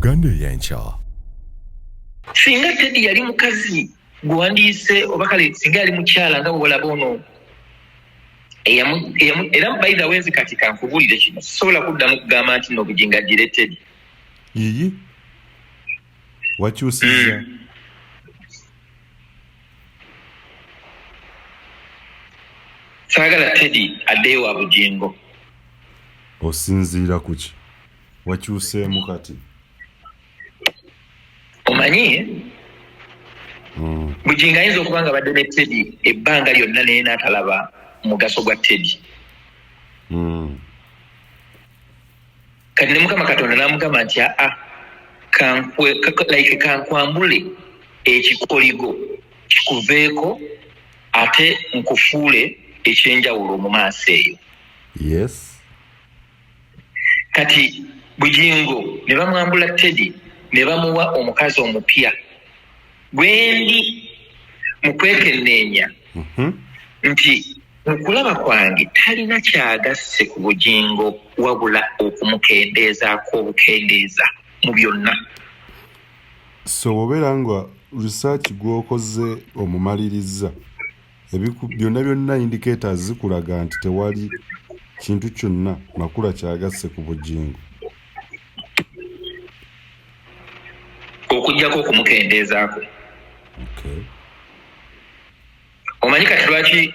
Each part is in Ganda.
Uganda eyenkya. Singa Teddy yali mukazi guwandiise oba kale singa yali mukyala nga bwolaba ono era by the way kati kankubulire kino sobola kuddamu kugamba nti no Bujjingo-Gumuwadde Teddy. Yiyi wakyusiza saagala Teddy addeyo wa Bujjingo. Osinziira ku ki? Wakyuseemu kati? Omanyi Bujjingo ayinza okuba nga badde ne Teddy ebbanga lyonna naye n'atalaba mugaso gwa Teddy. Kati ne Mukama Katonda n'amugamba nti kankwambule ekikoligo kikuveeko ate nkufuule ekyenjawulo mu maaso eyo. Yes. Kati Bujjingo ne bamwambula Teddy ne bamuwa omukazi omupya gwendi mu kwekenneenya nti okulaba kwange talina kyagasse ku Bujjingo wabula okumukendeezaako obukendeeza mu byonna. So obeera nga research gwokoze omumaliriza byonna indicators zikulaga nti tewali kintu kyonna Makula kyagasse ku Bujjingo okujjako okumukendeezaako. Okay. Omanyi kati lwaki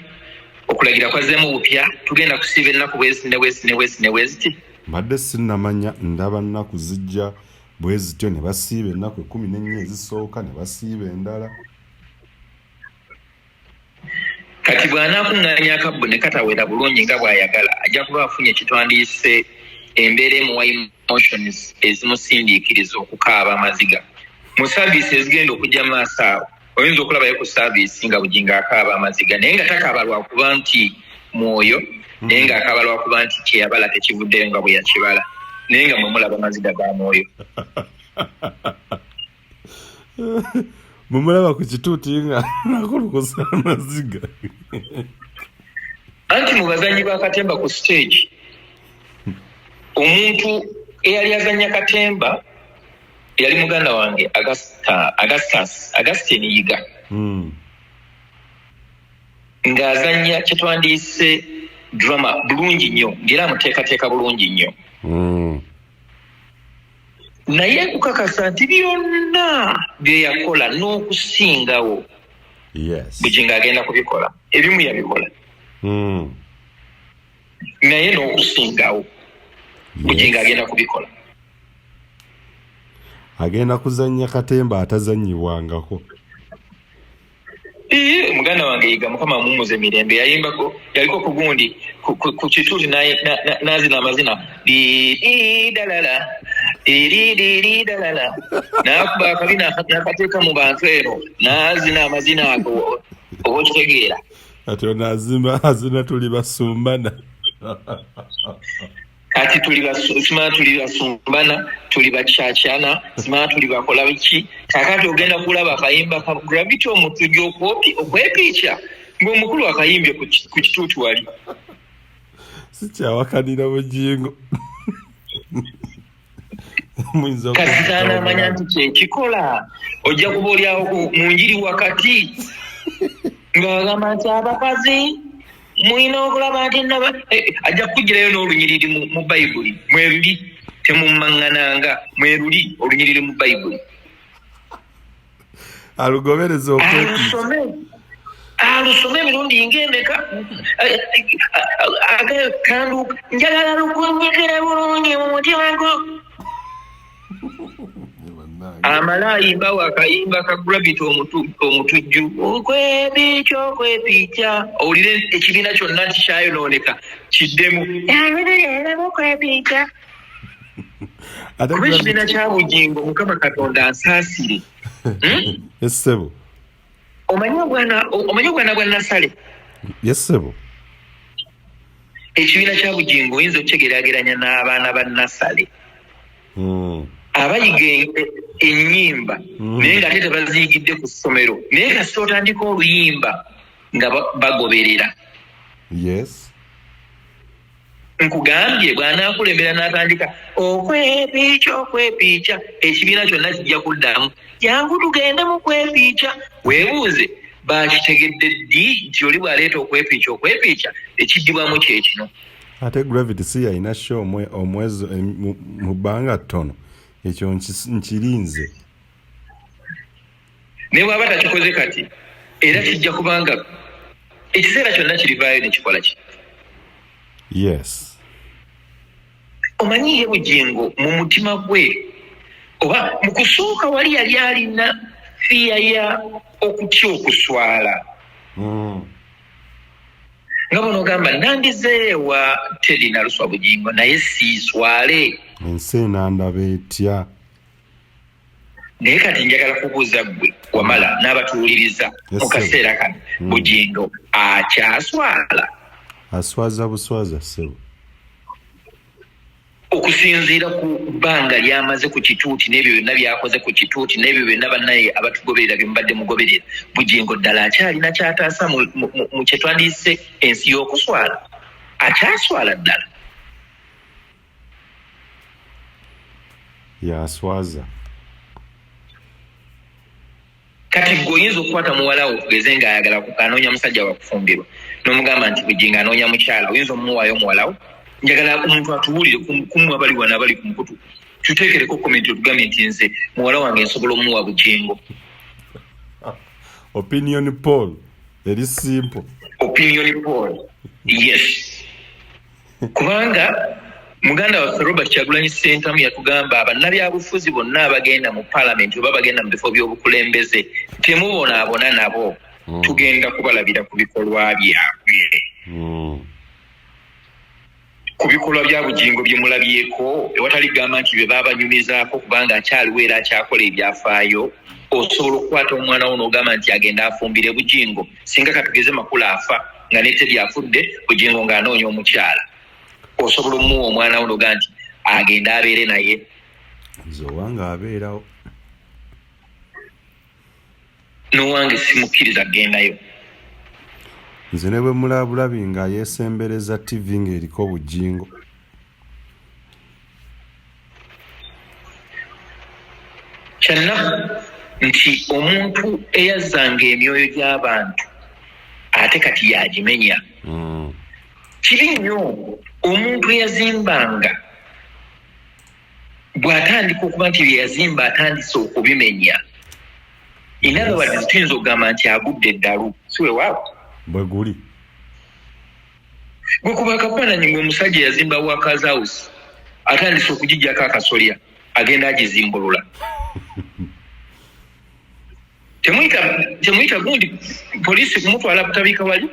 okulagira kwazzeemu bupya tugenda kusiiba ennaku bwezi. Mbadde sinnamanya ndaba nnaku zijja bwe zityo ne basiiba ennaku 14 ezisooka ne basiiba endala. Kati bw'anaakuŋŋaanya akabbo ne katawera bulungi nga bw'ayagala ajja kuba afunye kitwandiise embeera emuwa emotions ezimusindiikiriza okukaaba amaziga. Mu saaviisi ezigenda okujja mu maaso awo oyinza okulabayo ku saaviisi nga Bujjingo akaaba amaziga naye nga takaaba lwakuba nti mwoyo naye nga akaaba lwakuba nti kyeyabala tekivuddeyo nga bwe yakibala naye nga mwemulaba amaziga ga mwoyo. Mumulaba ku kituuti nga nakulukusa amaziga. Anti mu bazannyi ba katemba ku stage omuntu eyali azannya katemba yali muganda wange Augustine Yiga. Ng'azannya kyetwandiise drama bulungi nnyo ng'era amuteekateeka bulungi nnyo. Naye nkukakasa nti byonna bye yakola n'okusingawo Bujjingo agenda kubikola. Ebimu yabikola naye n'okusingawo Bujjingo agenda kubikola. Agenda kuzannya katemba atazannyibwangako. Muganda wange Yiga Mukama mumuze mirembe yayimbako yaliko ku gundi ku kituuti n'azina amazina dalala dalala n'akuba akabina n'akateeka mu bantu eno n'azina amazina ago oba okitegeera. Ate azina tuli basumbana. Kati tuli basumbana tuli bakyachana simana tuli bakola biki kakati ogenda kulaba akayimba ka gravity omutujjo okwepicha ng'omukulu akayimbye ku kituutu wali. Sikyawakanira Bujjingo. Kasitana amanya nti kyekikola ojja kuba olyawo mu njiri wakati ng'agamba nti abakazi mwina okulaba nti ajja kukugirayo n'olunyiriri mu Bayibuli mweruli temummaŋŋananga mweruli olunyiriri mu Bayibuli alugobereza alusome emirundi ng'endeka kandu njagala lukunyigire bulungi mu mutima gwo. Amala ayimbawo akayimba ka gravity omutujju okwepicha owulire ekibiina kyonna nti kyayonooneka kiddemu okwepicha kuba ekibiina kya Bujjingo Mukama Katonda ansaasire. Yesebo omanyi obwana bwa Nasale. Yesebo ekibiina kya Bujjingo oyinza okukigeraageranya n'abaana ba Nasale abayiga ennyimba naye nga ate tebaziyigidde ku ssomero naye kasita otandika oluyimba nga bagoberera. Yes. nkugambye bw'anaakulembera n'atandika okwepiica ekibiina kyonna kijja kuddamu jangu tugende mu kwepiica. Weebuuze baakitegedde ddi nti oli bw'aleeta okwepiica ekiddibwamu kye kino. Ate Gravity si yalina show omwezi mu bbanga ttono ekyo nkirinze. Ne bw'aba takikoze kati era kijja kubanga ekiseera kyonna kirivaayo ne kikola ki. Yes. Omanyi ye Bujjingo mu mutima gwe oba mu kusooka wali yali alina fiya ya okutya okuswala. Nga bono gamba nandizeewa Teddy Naluswa Bujjingo naye siiswale. Ensi enandaba etya. Naye kati njagala kubuuza ggwe wamala n'abatuwuliriza mu kaseera kano Bujjingo akyaswala? Aswaza buswaza ssebo. Okusinziira ku bbanga lyamaze ku kituuti n'ebyo byonna byakoze ku kituuti n'ebyo byonna bannaye abatugoberera bye mubadde mugoberera, Bujjingo ddala akyalina kyataasa mu kye twandiyise ensi y'okuswala? Akyaswala ddala? Yaswaza. Kati ggwe oyinza okukwata muwala wo tugeze ng'ayagala anoonya musajja wakufumbirwa n'omugamba nti Bujjingo anoonya mukyala, oyinza omumuwaayo muwala wo? Njagala omuntu atuwulire kumu abali wano abali ku mukutu tuteekereko komenti otugambe nti nze muwala wange nsobola omuwa Bujjingo. Opinion poll. Very simple. Opinion poll. Yes. Kubanga muganda waffe Robert Kyagulanyi Ssentamu yatugamba bannabyabufuzi bonna abagenda mu Parliament oba bagenda mu bifo by'obukulembeze temubonaabona nabo. Tugenda kubalabira ku bikolwa byabwe. Ku bikolwa bya Bujjingo bye mulabyeko ewatali gamba nti bye baabanyumizaako kubanga akyaliwo era akyakola ebyafaayo. Osobola okukwata omwana wo n'ogamba nti agenda afumbire Bujjingo. Singa katugeze Makula afa nga ne Teddy afudde Bujjingo ng'anoonya omukyala, osobola omuwa omwana wo n'ogamba nti agenda abeere naye? Nze owange abeerawo. N'owange simukkiriza agendayo. Nze ne bwe mulabulabi nga yeesembereza TV ng'eriko Bujjingo. Kyanna nti omuntu eyazzanga emyoyo gy'abantu ate kati yagimenya. Kibi nnyo omuntu eyazimbanga bw'atandika okuba nti bye yazimba atandise okubimenya. Inaba wadde tuyinza okugamba nti agudde eddalu, si weewaawo? Bwe guli. Gwe kuba akafaananyi ng'e omusajja yazimba Workers House atandise okugijjako akasolya agenda agizimbulula. Temuyita gundi poliisi kumutwala butabika wali?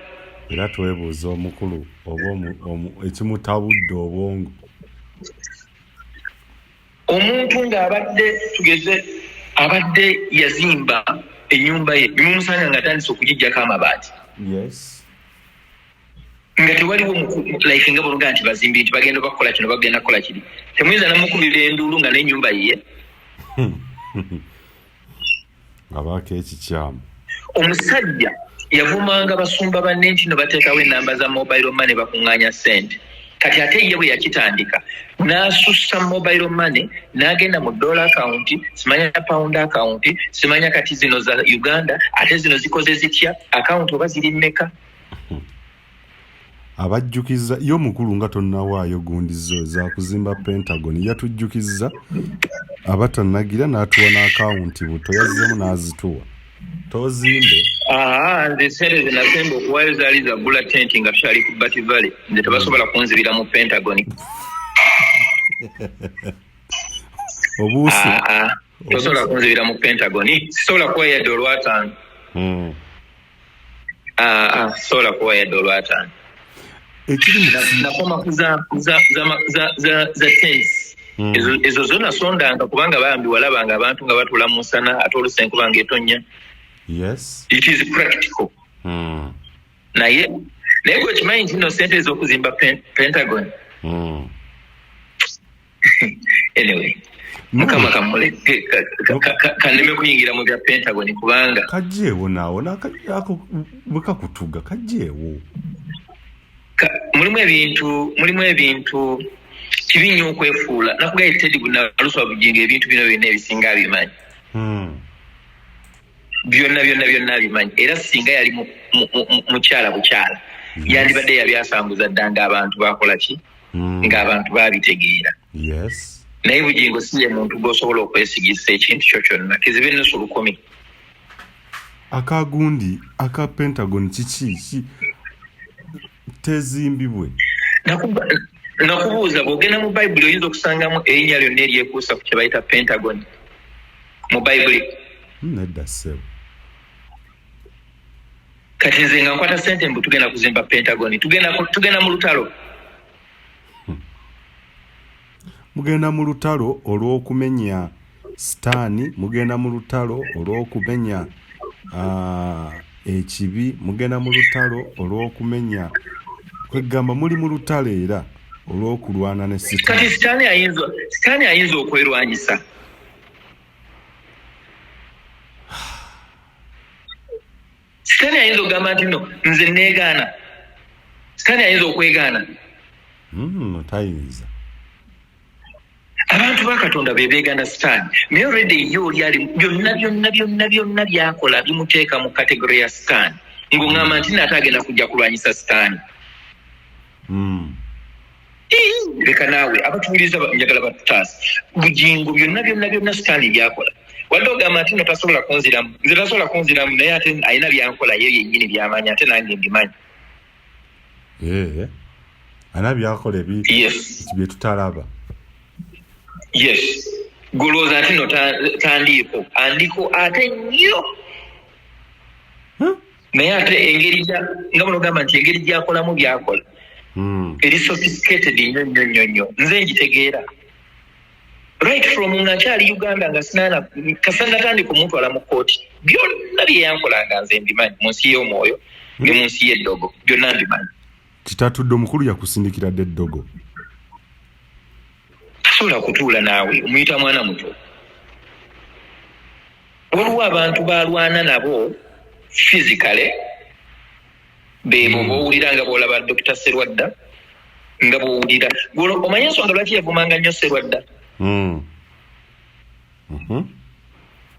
Era twebuuza omukulu oba ekimutabudde obwongo. Omuntu ng'abadde tugeze abadde yazimba ennyumba ye bimumusanga ng'atandise okugijjako amabaati. Yes. Nga tewaliwo life nga bulunga nti bazimbi nti bagenda bakola kino bagenda kukola kiri. Temuyinza namukubira enduulu nga n'ennyumba ye. Abaako ekikyamu. Omusajja yavumanga basumba banne nti no bateekawo ennamba za mobile money bakuŋŋaanya ssente. Kati ate ye bwe yakitandika n'asussa mobile money n'agenda mu dollar account, simanya pound account, simanya kati zino za Uganda ate zino zikoze zitya account oba ziri mmeka. Abajjukiza yo mukulu nga tonnawaayo gundi zo za kuzimba Pentagon yatujjukiza abatannagira n'atuwa n'akawunti buto yazzemu n'azituwa. Tozimbe. Nze sente zinazimba okuwaayo zaali zaggula tenti nga tukyali ku Bati Valley. Nze tebasobola kunzibira mu Pentagon. Obuusi. Tosobola kunzibira mu Pentagon. Sisobola kuwa yadde olw'ataano. Sisobola kuwa yadde olw'ataano. Nakoma za tents. Ezo zona sondanga kubanga bambi walabanga abantu nga batula mu nsana ate olusenku bange etonnya. Yes. It is practical. Naye gwe kimanyi nti no sente ez'okuzimba Pentagon. Anyway. Mukama kamuleke kaneme kuyingira mu bya Pentagon kubanga kajeewo naawo nakajako bwekakutuga kajeewo. mulimu ebintu kibi nnyo okwefuula nakugaye Teddy Bunaluswa Bujingo ebintu bino byonna ebisinga abimanyi byonna abimanyi era singa yali mukyala bukyala yandibadde yabyasanguza dda ng'abantu bakola ki ng'abantu babitegeera naye Bujingo si ye muntu gw'osobola okwesigisa ekintu kyo kyonna kizibe nnusu lukumi. Akagundi aka Pentagon kiki tezimbibwe nakubuuza bw'ogenda mu Bayibuli oyinza okusangamu erinnya lyonna eryekuusa ku kye bayita Pentagon mu Bayibuli nedda ssebo kati nze nga nkwata ssente mbu tugenda kuzimba Pentagon tugenda mu lutalo mugenda mu lutalo olw'okumenya sitaani mugenda mu lutalo olw'okumenya ekibi mugenda mu lutalo olw'okumenya kwegamba muli mu lutalo era olw'okulwana ne kati sitaani ayinza okwerwanyisa sitaani ayinza okugamba nti no nze neegaana sitaani ayinza okwegaana tayinza abantu ba Katonda beegaana sitaani naye already ye oli ali byonna byakola bimuteeka mu kategori ya sitaani ng'oŋŋamba nti naate agenda kujja kulwanyisa sitaani leka naawe abatuwuliriza njagala batutaasa Bujingo byonna sitaani byakola wadde ogamba nti no tasobola kunziramu nze tasobola kunziramu naye ate alina byankola ye yennyini byamanyi ate nange mbimanyi alina byakola bye tutalaba golooza nti no tandiiko andiko ate nnyo naye ate engeri nga muno gamba nti engeri gyakolamu byakola eri sophisticated nnyo nze njitegeera right from nga nkyali Uganda nga sinaana kasana tandika omutwala mu kooti byonna bye yankolanga nze mbimanyi mu nsi y'omwoyo ne mu nsi y'eddogo byonna mbimanyi kitatudde omukulu yakusindikira dde eddogo tasobola kutuula naawe omuyita mwana muto waliwo abantu balwana nabo physically beebo bowulira nga bwolaba Dr. Serwadda nga bwowulira omanye ensonga lwaki yavumanga nnyo Serwadda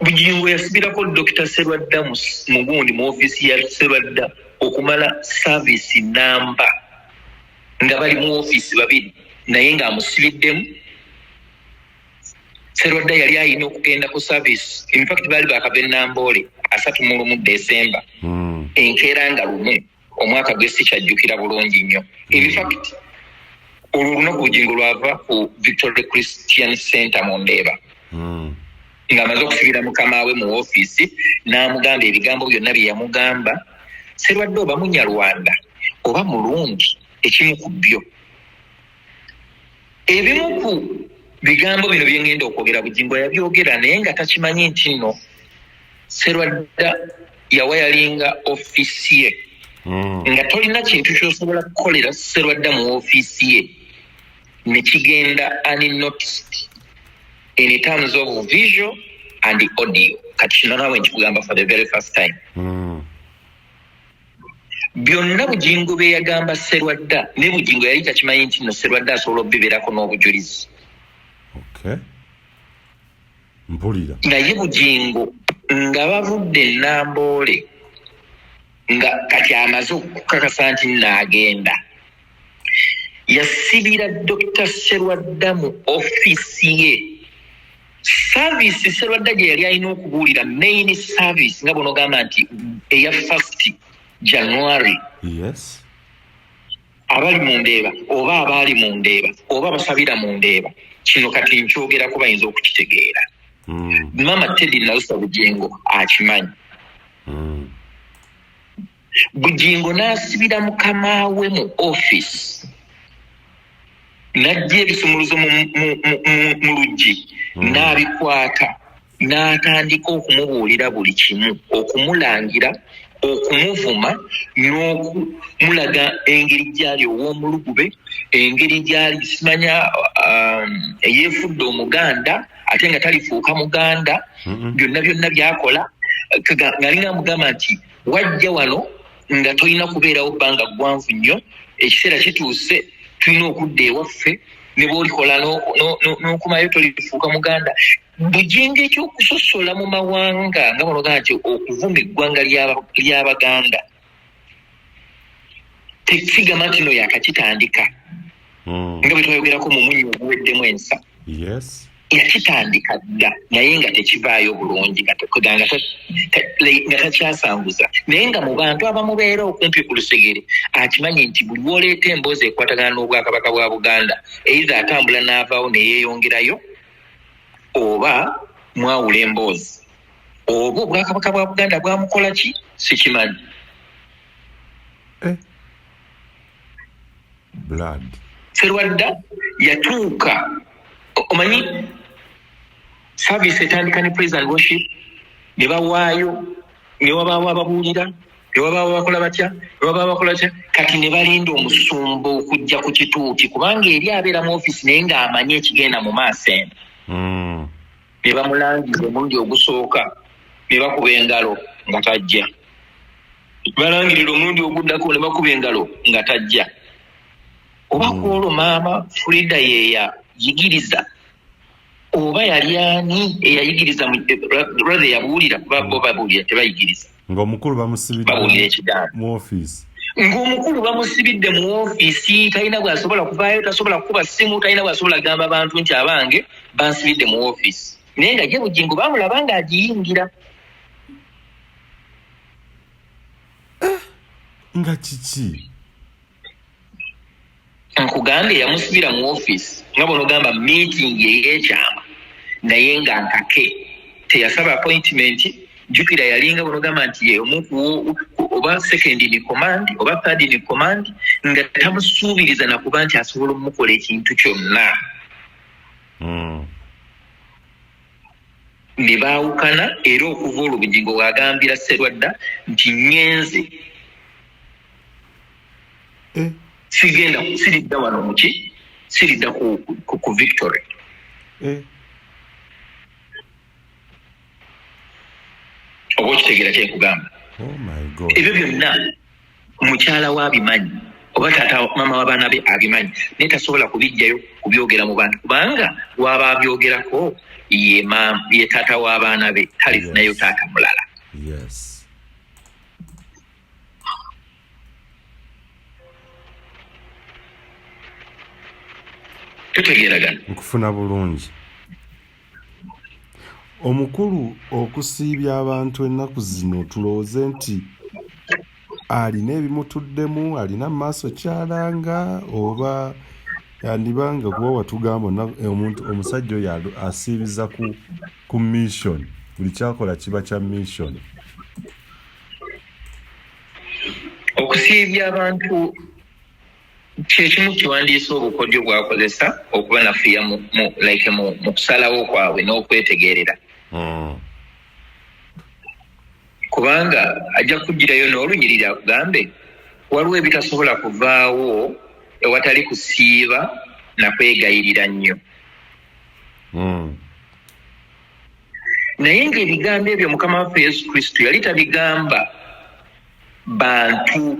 Bujingo yasibirako Dr. Serwadda mugundi mu ofiisi ya Serwadda okumala service namba nga bali mu ofiisi babiri naye ng'amusibiddemu Serwadda yali ayina okugenda ku service in fact baali bakava ennamboole 31 December enkeera nga lumu omwaka gwe sikyajjukira bulungi nnyo in fact olwo olunaku Bujingo lwava ku Victoria Christian Center mu Ndeeba ng'amaze okusibira mukama we mu ofiisi n'amugamba ebigambo byonna bye yamugamba Serwadda oba munyarwanda oba mulungi ekimu ku byo ebimu ku bigambo bino bye ngenda okwogera Bujingo yabyogera naye nga takimanyi nti nno Serwadda yawayalinga ofiisi ye nga tolina kintu ky'osobola kukolera Serwadda mu ofiisi ye ne kigenda unnoticed in terms of visual and audio kati kino naawe nkikugamba for the very first time byonna Bujingo bye yagamba Serwadda ne Bujingo yali takimanyi nti nno Serwadda asobola okubibeerako n'obujulizi mpulira naye Bujingo nga bavudde ennamboole nga kati amaze okukakasa nti naagenda yasibira Dr. Serwadda mu ofiisi ye service Serwadda gye yali alina okubuulira main service nga bonogamba nti eya 1st January abali mu Ndeeba oba abaali mu Ndeeba oba basabira mu Ndeeba kino kati nkyogerako bayinza okukitegeera mama Teddy Nausa Bujingo akimanyi Bujingo n'asibira mukama we mu office n'ajja ebisumuluzo mu luggi n'abikwata n'atandika okumubuulira buli kimu okumulangira okumuvuma n'okumulaga engeri gyali ow'omulugube engeri gyali simanya yeefudde omuganda ate nga talifuuka muganda byonna byakola ng'alinga amugamba nti wajja wano nga tolina kubeerawo bbanga ggwanvu nnyo ekiseera kituuse tulina okudda ewaffe ne bw'olikola n'okumayo tolifuuka muganda. Bujingo ekyokusosola mu mawanga nga banoga nti okuvuma eggwanga ly'Abaganda tekigamba nti no yakakitandika nga bwe twayogerako mu munyi oguweddemu ensa. Yes. Yakitandika dda naye nga tekivaayo bulungi nga takyasanguza, naye nga mu bantu abamubeera okumpi ku lusegere akimanyi nti buli lwoleeta emboozi ekwatagana n'obwakabaka bwa Buganda either atambula n'avaawo ne yeeyongerayo oba mwawula emboozi oba obwakabaka bwa Buganda bwamukola ki sikimanyi. Blood. Serwadda yatuuka omanyi service etandika ne praise and worship ne bawaayo ne wabaawo ababuulira ne wabaawo bakola batya ne wabaawo bakola batya kati ne balinda omusumba okujja ku kituuti kubanga eri abeera mu office naye ng'amanyi ekigenda mu maaso eno. Ne bamulangiza omulundi ogusooka ne bakuba engalo nga tajja, balangirira omulundi oguddako ne bakuba engalo nga tajja. Oba kwolwo maama Frida yeya yigiriza oba yali ani eyayigiriza rather yabuulira kuba bo babuulira tebayigiriza ng'omukulu bamusibidde mu office. Ng'omukulu bamusibidde mu office talina bw'asobola kuvaayo, tasobola kukuba ssimu, talina bw'asobola kugamba abantu nti abange bansibidde mu office, naye nga gye Bujingo baamulaba ng'agiyingira. Nga kiki? Nkugambye yamusibira mu office nga bw'onogamba meeting ey'ekyama naye nga nkake teyasaba appointment. Jukira yalinga bw'onogamba nti ye omuntu oba second in command oba third in command nga tamusuubiriza nakuba nti asobola omukola ekintu kyonna. Ne baawukana era okuva olwo Bujingo bw'agambira Serwadda nti nyenze siridda wano muki siridda ku Victory. Oba okitegeera kyenkugamba. Ebyo byonna mukyala waabimanyi oba taata maama w'abaana be abimanyi naye tasobola kubijjayo kubyogera mu bantu kubanga waba abyogerako ye taata w'abaana be talifunayo taata mulala. Yes. Tutegeeragana. Nkufuna bulungi. Omukulu okusiibya abantu ennaku zino tulowooze nti alina ebimutuddemu, alina maaso kyalanga oba yandibanga kuba watugamba omusajja oyo asiibiza ku mission, buli kyakola kiba kya mission. Okusiibya abantu kyekimu kiwandiisa obukodyo bwakozesa okuba nafiya mu kusalawo kwabwe n'okwetegeerera. Kubanga ajja kugirayo n'olunyirira akugambe waliwo ebitasobola kuvaawo ewatali kusiiba na kwegayirira nnyo. Naye ng'ebigambo ebyo Mukama waffe Yesu Kristo yali tabigamba bantu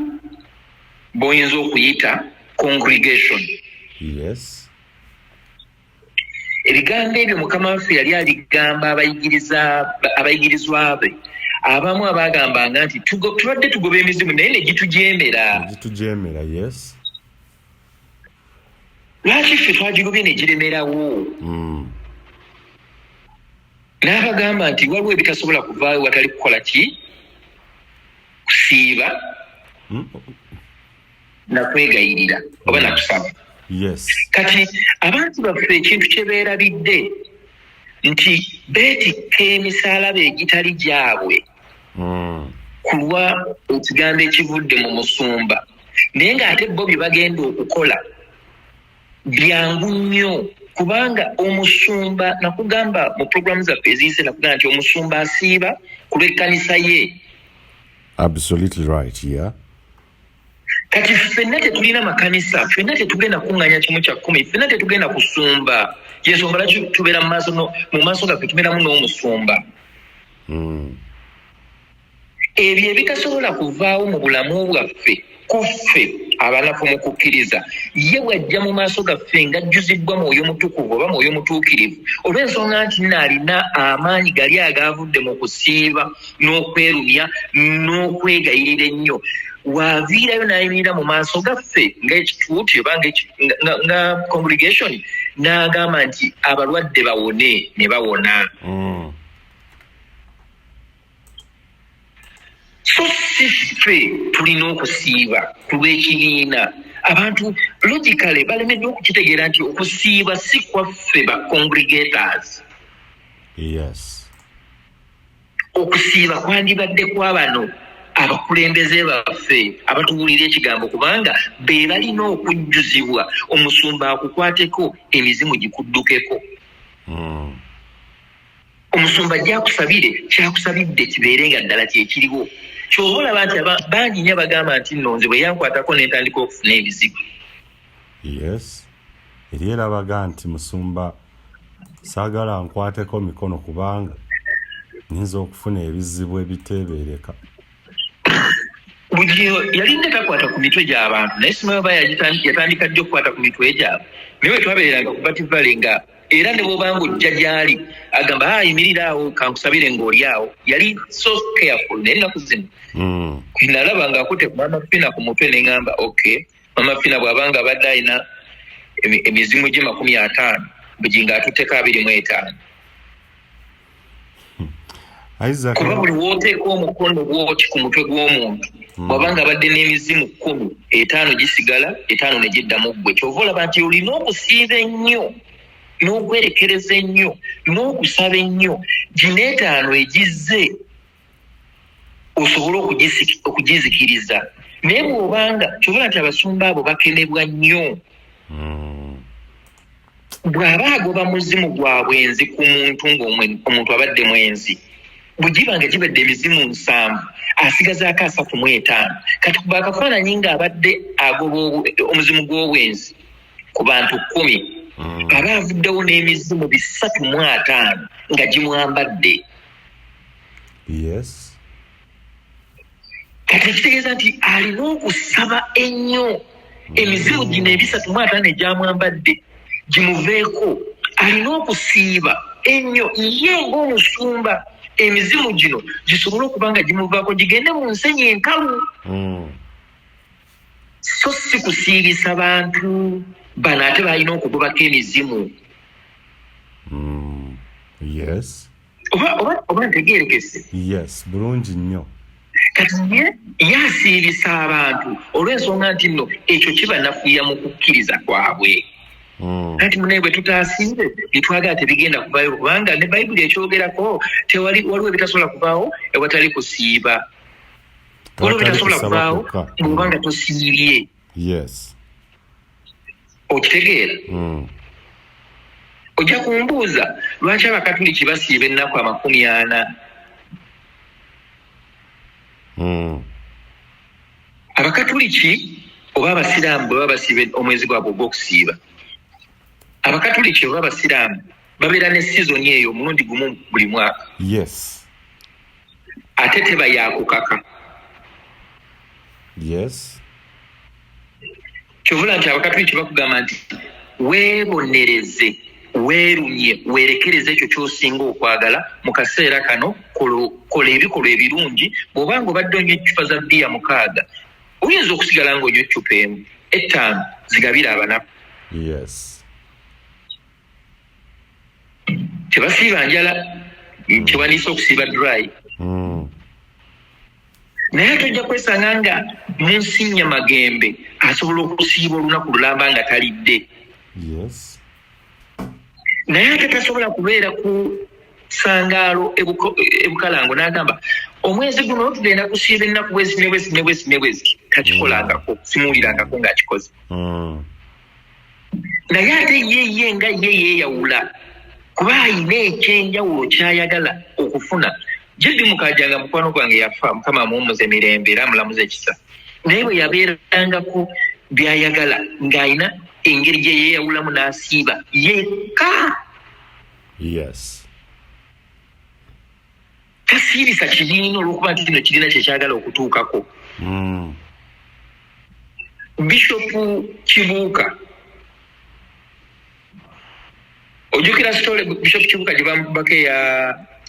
b'oyinza okuyita congregation. Yes. Ebigambo ebyo Mukama waffe yali abigamba abayigirizwa be abamu abagambanga nti tubadde tugoba emizimu naye ne gitujeemera. Yes. Lwaki ffe twagigobye ne giremerawo? N'abagamba nti waliwo ebitasobola kuvaayo watali kukola ki? Kusiiba na kwegayirira oba na kusaba. Yes. Kati abantu baffe ekintu kye beerabidde nti beetikka emisaalaba egitali gyabwe kulwa ekigambo ekivudde mu musumba, naye ng'ate bo bye bagenda okukola byangu nnyo kubanga omusumba nakugamba mu programu zaffe eziyise nakugamba nti omusumba asiiba ku lw'ekkanisa ye. Absolutely right, yeah. Kati ffenna tetulina makanisa, ffenna tetugenda kuŋŋanya kimu kya kkumi, ffenna tetugenda kusumba. Yensonga lwaki tubeera mu maaso gaffe tubeeramu n'omusumba. Ebyo ebitasobola kuvaawo mu bulamu bwaffe kuffe abanafu mu kukkiriza ye wajja mu maaso gaffe ng'ajjuzibbwa mwoyo mutukuvu oba mwoyo mutuukirivu olw'ensonga nti alina amaanyi gali agaavudde mu kusiiba n'okwerumya n'okwegayirira ennyo waaviirayo n'ayimirira mu maaso gaffe ng'ekituuti oba nga congregation n'agamba nti abalwadde bawone ne bawona. So si ffe tulina okusiiba ku lw'ekibiina abantu logically balemeddwa okukitegeera nti okusiiba si kwaffe ba congregators. Yes. Okusiiba kwandibadde kwa bano abakulembeze baffe abatuwulira ekigambo kubanga be balina okujjuzibwa omusumba akukwateko emizimu gikuddukeko. Omusumba gyakusabire kyakusabidde kibeere nga ddala kyekiriwo. Ky'oba olaba nti bangi nnyo bagamba nti nno nze bwe yankwatako ne ntandika okufuna ebizibu. Yes. Eri erabaga nti musumba saagala nkwateko mikono kubanga nyinza okufuna ebizibu ebiteebereka. Bujjingo yalinda takwata ku mitwe gy'abantu naye simanyi oba yatandika ddi okukwata ku mitwe gyabwe. Naye bwe twabeeranga ku Bativale nga era ne bw'obanga ojja gy'ali agamba yimirira awo kankusabire ng'oli awo yali so careful naye ennaku zino nalaba ng'akutte ku Mama Fina ku mutwe ne ŋŋamba okay Mama Fina bw'abanga abadde alina emizimu gye 50 Bujjingo atutteko 25. Kuba buli wooteeka omukono gw'oti ku mutwe gw'omuntu bw'abanga abadde n'emizimu 10 5 gisigala 5 ne giddamu ggwe. Kyova olaba nti olina okusiiba ennyo n'okwerekereza ennyo n'okusaba ennyo gino 5 egizze osobola okugizikiriza. Naye bw'obanga kyobola nti abasumba abo bakenebwa nnyo bw'aba agoba muzimu gwa bwenzi ku muntu ng'omuntu abadde mwenzi bwegibanga gibadde emizimu 7 asigazaako 35 kati kuba akafaananyi ng'abadde agoba omuzimu gw'obwenzi ku bantu 10 aba avuddewo n'emizimu 35 nga gimwambadde. Yes. Kati ekitegeeza nti alina okusaba ennyo emizimu gino 35 egyamwambadde gimuveeko. Alina okusiiba ennyo ye ng'omusumba emizimu gino gisobole okuba nga gimuvaako gigende mu nsenyi enkalu. So si kusiibisa bantu bano ate balina okugobako emizimu. Yes. Oba ntegeerekese. Yes, bulungi nnyo. Kati ye asiibisa abantu olw'ensonga nti nno ekyo kibanafuya mu kukkiriza kwabwe. Kati munaye bwe tutaasiibe bitwagala tebigenda kuvaayo kubanga ne Bayibuli ekyogerako waliwo ebitasobola kuvaawo ewatali kusiiba. Waliwo ebitasobola kuvaawo bw'obanga tosiibye. Yes. Okitegeera? Ojja kumbuuza lwaki Abakatuliki basiiba ennaku 40? Abakatuliki oba Abasiraamu bwe baba basiiba omwezi gwabwe ogw'okusiiba, Abakatuliki oba Abasiraamu babeera ne sizoni eyo omulundi gumu buli mwaka. Yes. Ate teba yakukaka. Yes. Kyovula nti Abakatuliki bakugamba nti weebonereze weerumye weerekereze ekyo ky'osinga okwagala mu kaseera kano kola ebikolwa ebirungi. Bw'obanga obadde onywa eccupa za bbiya 6 oyinza okusigala ng'onywa eccupa emu 5 zigabire abanaku. Yes. Tebasiiba njala kiwandiisa okusiiba dry. Naye tojja kwesanga nga munsinya magembe asobola okusiiba olunaku lulamba nga talidde. Yes. Naye ate tasobola kubeera ku sangaalo ebukalango n'agamba omwezi guno tugenda kusiiba ennaku bwezi takikolangako simuwulirangako ng'akikoze. Naye ate ye nga ye yeeyawula kuba ayina ekyenjawulo ky'ayagala okufuna. Jiddi Mukajanga mukwano gwange yafa Mukama amuwummuze emirembe era amulamuze ekisa. Naye bwe yabeerangako by'ayagala ng'ayina engeri gye yeeyawulamu n'asiiba yekka. Yes. Tasiibisa kibiina olw'okuba nti kino kirina kyekyagala okutuukako. Bishop Kibuuka ojjukira story Bishop Kibuuka gye bamubaka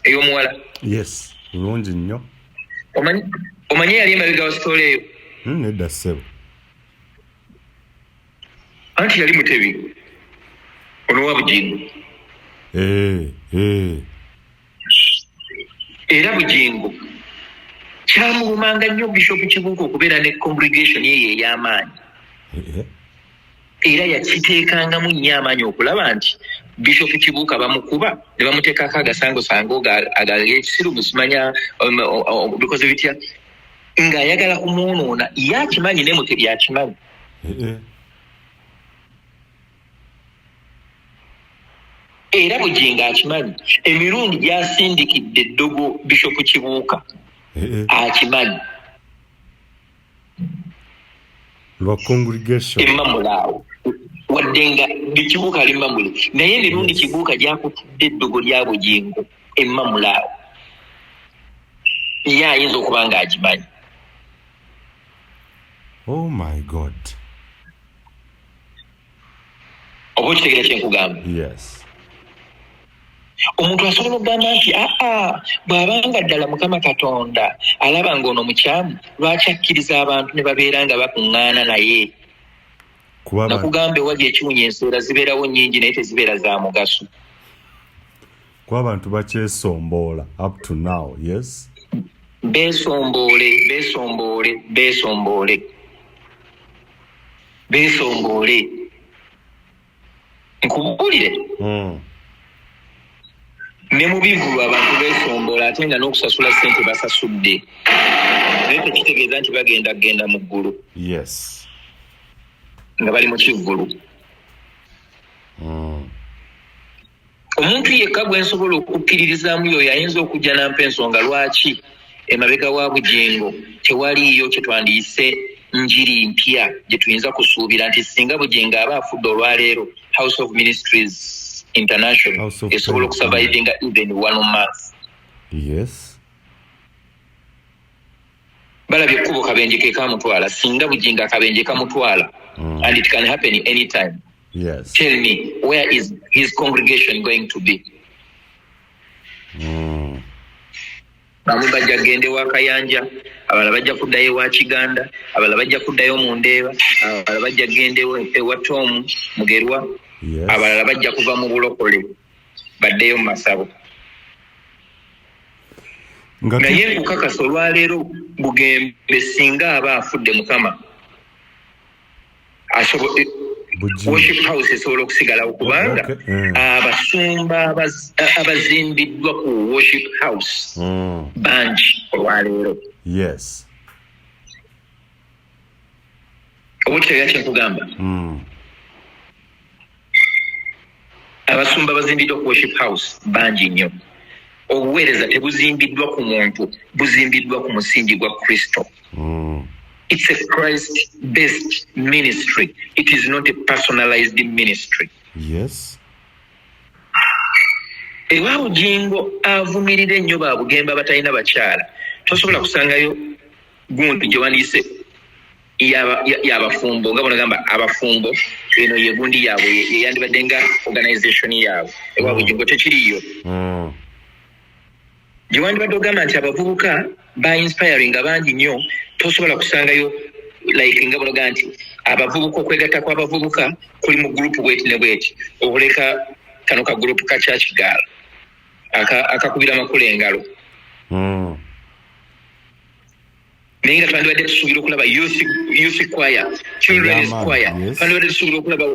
ey'omuwala. Yes, mulungi nnyo. Omanyi yali emabega wa story eyo? Nedda ssebo. Anti yali mutebi ono wa Bujjingo. Era Bujjingo kyamulumanga nnyo Bishop Kibuuka okubeera ne congregation ye ey'amaanyi. Era yakiteekangamu nnyo amaanyi okulaba nti Bishop Kibuuka bamukuba ne bamuteekako agasangosango ag'ekisiru musimanya bikoze bitya ng'ayagala kumwonoona ye akimanyi ne Mutebi akimanyi. Era Bujjingo akimanyi emirundi gy'asindikidde eddogo Bishop Kibuuka akimanyi. Lwa congregation Emmamulaawo wadde nga Kibuuka ali Mmamule naye emirundi Kibuuka gy'akutidde eddogo lya Bujjingo Emmamulaawo ye ayinza okuba nga agimanyi. Oh my God. Oba okitegeera kye nkugamba? Yes. Omuntu asobola okugamba nti bw'abanga ddala Mukama Katonda alaba ng'ono mukyamu lwaki akkiriza abantu ne babeera nga bakuŋŋaana naye. Nakugamba ewali ekiwunya enseera zibeerawo nnyingi naye tezibeera za mugaso. Kuba abantu bakyesomboola up to now. Yes. Beesomboole. Nkubulire. Ne mu bivulu abantu beesombola ate nga n'okusasula ssente basasudde. Naye tekitegeeza nti bagenda mu ggulu. Yes. Nga bali mu kivvulu. Omuntu yekka gwe nsobola okukkiririzaamu yoyo ayinza okujja nampa ensonga lwaki emabega wa Bujjingo tewaliiyo kye twandiyise njiri mpya gye tuyinza kusuubira nti singa Bujjingo aba afudde olwaleero House of Ministries International esobola okusurvivinga even 1 month. Yes. Balabye ekkubo kabenje ke kamutwala singa Bujjingo akabenje kamutwala and it can happen anytime. Yes. Tell me, where is his congregation going to be? Bamwe bajja gende wa Kayanja, abala bajja kuddayo wa Kiganda, abala bajja kuddayo mu Ndeeba, abala bajja gende ewa Tom Mugerwa, abalala bajja kuva mu Bulokole baddeyo mu Masabo. Naye nkukakasa olwaleero Bugembe singa aba afudde Mukama worship house esobola okusigalawo kubanga abasumba abazimbiddwa ku worship house bangi olwaleero. Yes. Obukitegeera kye nkugamba. Abasumba abazimbiddwa ku worship house bangi nnyo. Obuweereza tebuzimbiddwa ku muntu, buzimbiddwa ku musingi gwa Kristo. It's a Christ-based ministry. It is not a personalized ministry. Yes. Ewa Bujjingo avumirira ennyo ba Bugembe abatalina bakyala. Tosobola kusangayo gundi gye wandiise y'abafumbo nga bonagamba abafumbo eno ye gundi yaabwe yeyandibadde nga organization yaabwe. Ewa Bujjingo tekiriyo. Gye wandibadde ogamba nti abavubuka ba inspiring abangi nnyo tosobola kusangayo like nga bonaga nti abavubuka okwegatta kw'abavubuka kuli mu group bweti ne bweti okuleka kano ka group ka church girl akakubira Makula engalo. Naye nga twandibadde tusuubira okulaba youth choir, children's choir, twandibadde tusuubira okulaba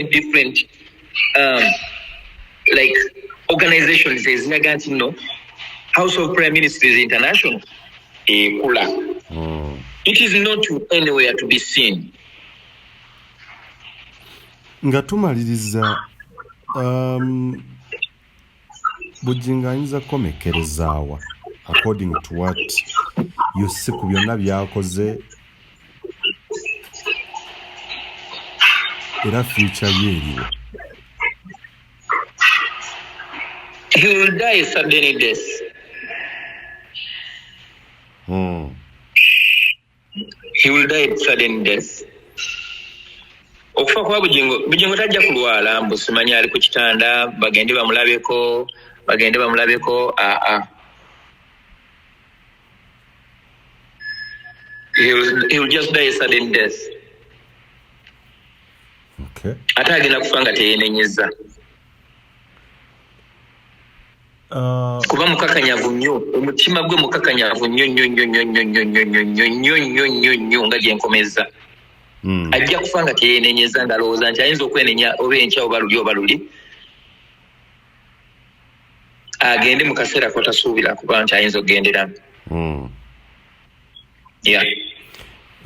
different like organizations eziraga nti no House of Prayer Ministries International ekula. It is not anywhere to be seen. Nga tumaliriza Bujjingo ayinza komekerezaawa according to what you see ku byonna byakoze era future yeeriwo. He will die sudden death. he will die sudden death. Okufa kwa Bujjingo tajja kulwala mbu simanyi ali ku kitanda bagende bamulabeko he will just die sudden death. Okay. Ate agenda kufa nga teyenenyeza. Kuba mukakanyavu nnyo, omutima gwe mukakanyavu nnyo nga gyenkomeza. Ajja kufa nga teyenenyeza nga alowooza nti ayinza okwenenya oba enkya oba luli agende mu kaseera kotasuubira kuba nti ayinza okugenderamu. Yeah.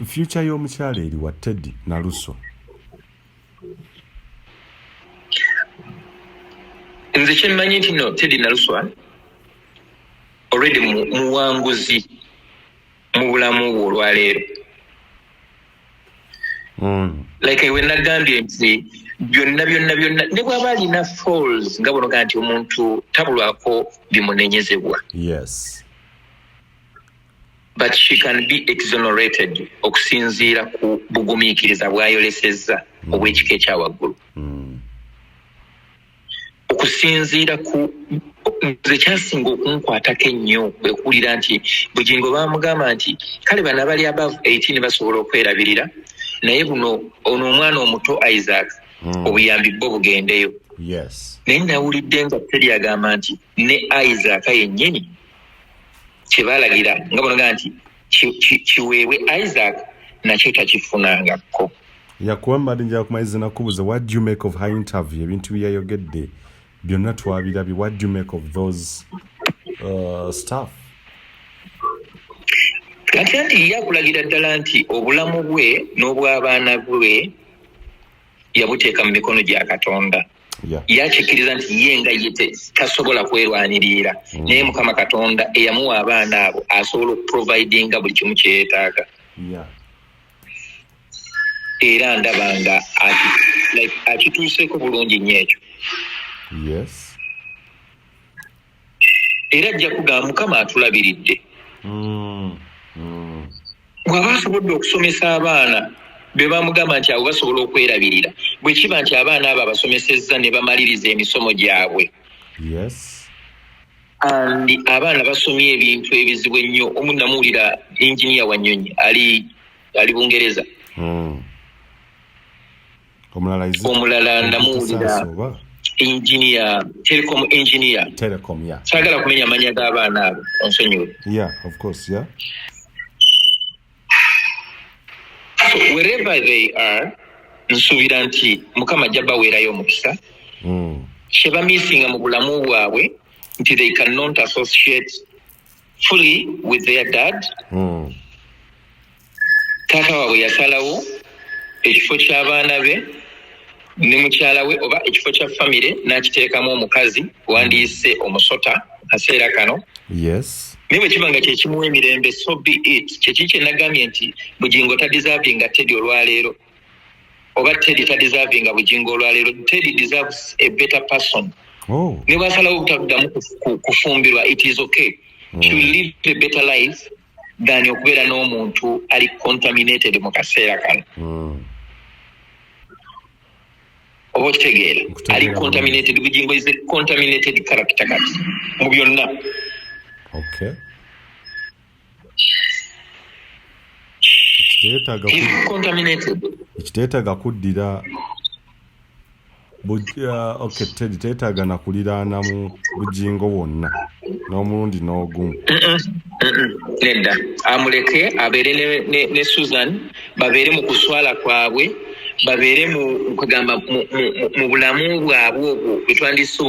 Future y'omukyala eri wa Teddy Naluso. Nze kyemmanyi nti no Teddy Naluso already muwanguzi mu bulamu bwo olwaleero. Like we nagambye nti byonna ne bw'aba alina falls nga bonoga nti omuntu tabulwako bimunenyezebwa. Yes. But she can be exonerated okusinziira ku bugumiikiriza bw'ayolesezza obw'ekika ekyawaggulu. Okusinziira ku nze kyasinga okunkwatako ennyo bwe kuwulira nti Bujjingo baamugamba nti kale bano abali above 18 basobola okwerabirira naye buno ono omwana omuto Isaac obuyambi bwo bugendeyo. Yes. Naye nawulidde nga Teddy agamba nti ne Isaac yennyini kyebalagira nga bonoga nti kiweebwe Isaac nakyo takifunangako. Yakuba mbadde njala kumaliriza nakubuuza what do you make of her interview ebintu bye yayogedde byonna twabirabye what do you make of those stuff? Kati anti yakulagira ddala nti obulamu bwe n'obw'abaana bwe yabuteeka mu mikono gya Katonda. Yakikkiriza nti ye nga ye tasobola kwerwanirira naye Mukama Katonda eyamuwa abaana abo asobola okuprovidinga buli kimu kye yeetaaga. Era ndaba nga akituuseeko bulungi nnyo ekyo. Yes. Era ajja kugamba Mukama atulabiridde. Bw'aba asobodde okusomesa abaana be bamugamba nti abo basobola okwerabirira bwe kiba nti abaana abo abasomesezza ne bamaliriza emisomo gyabwe. Yes. Andi abaana basomye ebintu ebizibu ennyo. Omunnamuwulira engineer Wanyonyi ali Bungereza. Omulala ndamuwulira engineer telecom engineer. Sagala kumenya amanya g'abaana abo onsonyiwe. Yeah, of course, yeah. So wherever they are, nsuubira nti Mukama ajja baweerayo omukisa. Kye bamisinga mu bulamu bwabwe nti they cannot associate fully with their dad. Taata waabwe yasalawo ekifo ky'abaana be ne mukyala we oba ekifo kya famire n'akiteekamu omukazi wandiise omusota kaseera kano. Yes. Naye bwe kiba nga kye kimuwa emirembe so be it. Kyeki kye nagambye nti Bujjingo tadiservinga Teddy olwaleero oba Teddy tadiservinga Bujjingo olwaleero. Teddy deserves a better person. Ne bw'asalawo obutaddamu kufumbirwa it is okay to live a better life than okubeera n'omuntu ali contaminated mu kaseera kano. Oba okitegeera ali contaminated. Bujjingo is a contaminated character kati mu byonna. Okay. Ekiteetaaga kuddira okay Teddy teetaaga nakuliraana mu Bujjingo wonna n'omulundi n'ogumu. Nedda amuleke abeere ne Susan babeere mu kuswala kwabwe babeere mu kugamba mu bulamu bwabwe obwo bwe twandise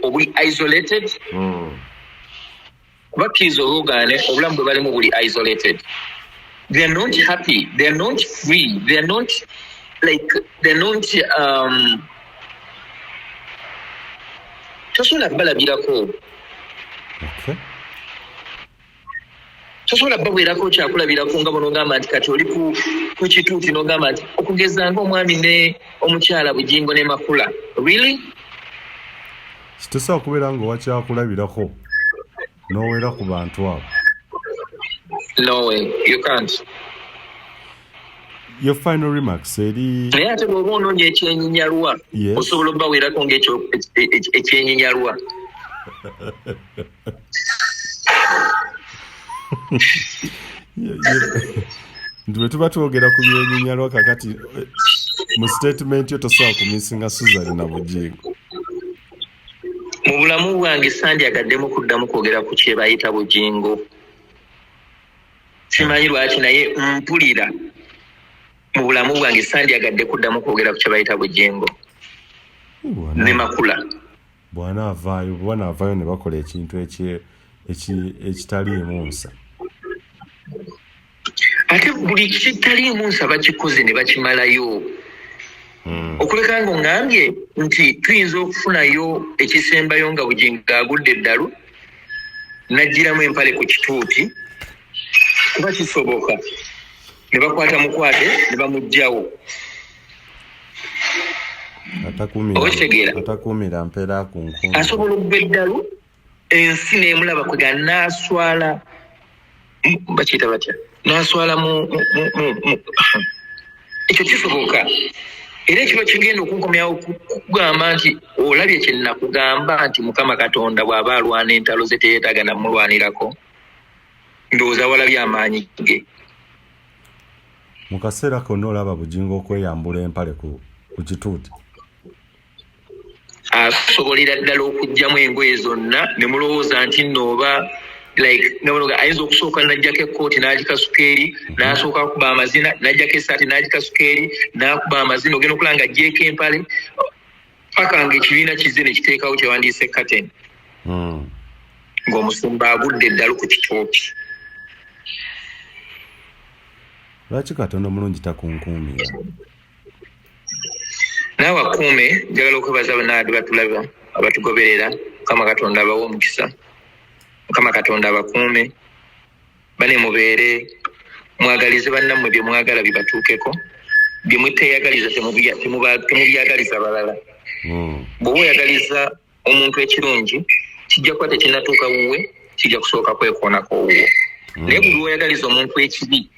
obuli isolated. Kuba kizo olugane obulamu bwe balimu buli isolated. They are not happy. They are not free. They are not tosobola balabirako. Okay. Tosobola baweerako kyakulabirako nga bonogamba nti kati oli ku kituuti n'ogamba nti okugeza ng'omwami ne omukyala Bujjingo ne Makula. Really? Kitosobola kubeera nga owakyakulabirako n'oweera ku bantu abo. No way, you can't. your final remarks eri naye ate bw'oba onoonya ekyenyinyalwa osobola obbaweerako ekyenyinyalwa bwe tuba twogera ku byenyinyalwa kakati mu statement yo tosobola kumisinga Suzan na Bujjingo. Mu bulamu bwange sandyagadde kuddamu kwogera ku kye bayita Bujjingo. Simanyi lwaki naye mpulira mu bulamu bwange sandyagadde kuddamu kwogera ku kye bayita Bujjingo ne Makula. Bwana avaayo ne bakola ekintu ekitaliimu nsa. Ate buli kitaliimu nsa bakikoze ne bakimalayo. Okuleka nga ngambye nti tuyinza okufunayo ekisembayo nga Bujjingo agudde eddalu n'aggiramu empale ku kituuti kuba kisoboka ne bakwata mukwate ne bamuggyawo. Atakuumira mpeera ku nkungu. Asobola okuba eddalu ensi n'emulaba kwega n'aswala bakiyita batya n'aswala mu ekyo kisoboka. Era ekiba kigenda okunkomyawo kugamba nti olabye kye nakugamba nti Mukama Katonda bw'aba alwana entalo ze teyeetaaga namulwanirako. Ndowooza walabye amaanyi ge. Mu kaseera konna olaba Bujjingo okweyambula empale ku kituuti. Asobolera ddala okuggyamu engoye zonna ne mulowooza nti nooba nabonoga ayinza okusooka n'ajjako ekkooti n'agikasuka eri n'asooka kuba amazina n'ajjako essaati n'agikasuka eri n'akuba amazina ogenda okulaba nga ajjeeko empale paka nga ekibiina kizze ne kiteekawo kye wandiise kateni ng'omusumba agudde eddalu ku kituuti. Lwaki Katonda omulungi takunkuumira? Naawe akuume, njagala okwebaza banaadi batulaba abatugoberera. Mukama Katonda abawe omukisa. Mukama Katonda abakuume. Bane mubeere mwagalize bannammwe bye mwagala bibatuukeko. Bye muteeyagaliza temubyagaliza balala. Bw'oba oyagaliza omuntu ekirungi kijja kuba tekinnatuuka wuwe, kijja kusooka kwekoonako wuwo. Naye buli lw'oyagaliza omuntu ekibi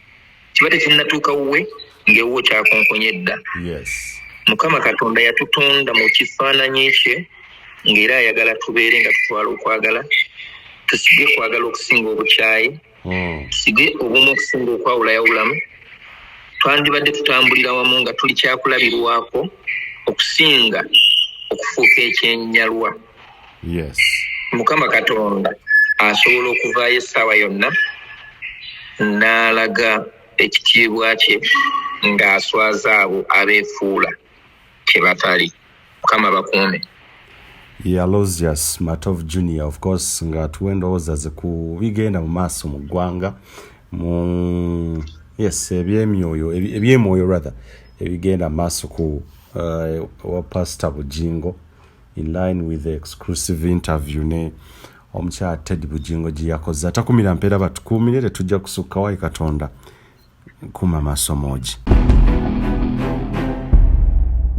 kiba tekinnatuuka wuwe ng'ewuwo kyakonkonye edda. Mukama Katonda yatutonda mu kifaananyi kye ng'era ayagala tubeere nga tutwala okwagala. Tusige kwagala okusinga obukyayi. Tusige obumu okusinga okwawulayawulamu. Twandibadde tutambulira wamu nga tuli kyakulabirwako okusinga okufuuka ekyennyalwa. Mukama Katonda asobola okuvaayo essaawa yonna n'alaga ekitiibwa kye ng'aswaza abo abeefuula kye batali. Mukama bakuume. Aloysius Matov Jr. of course nga tuwendowooza ze ku bigenda mu maaso mu ggwanga mu ebyemwoyo rather ebigenda mu maaso ku wa Pastor Bujjingo in line with the exclusive interview ne omukyala Ted Bujjingo gye yakoze. Atakumira mpeera batukuumire tetujja kusukkawo ayi Katonda kuma maaso moogi.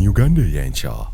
Uganda y'enkya.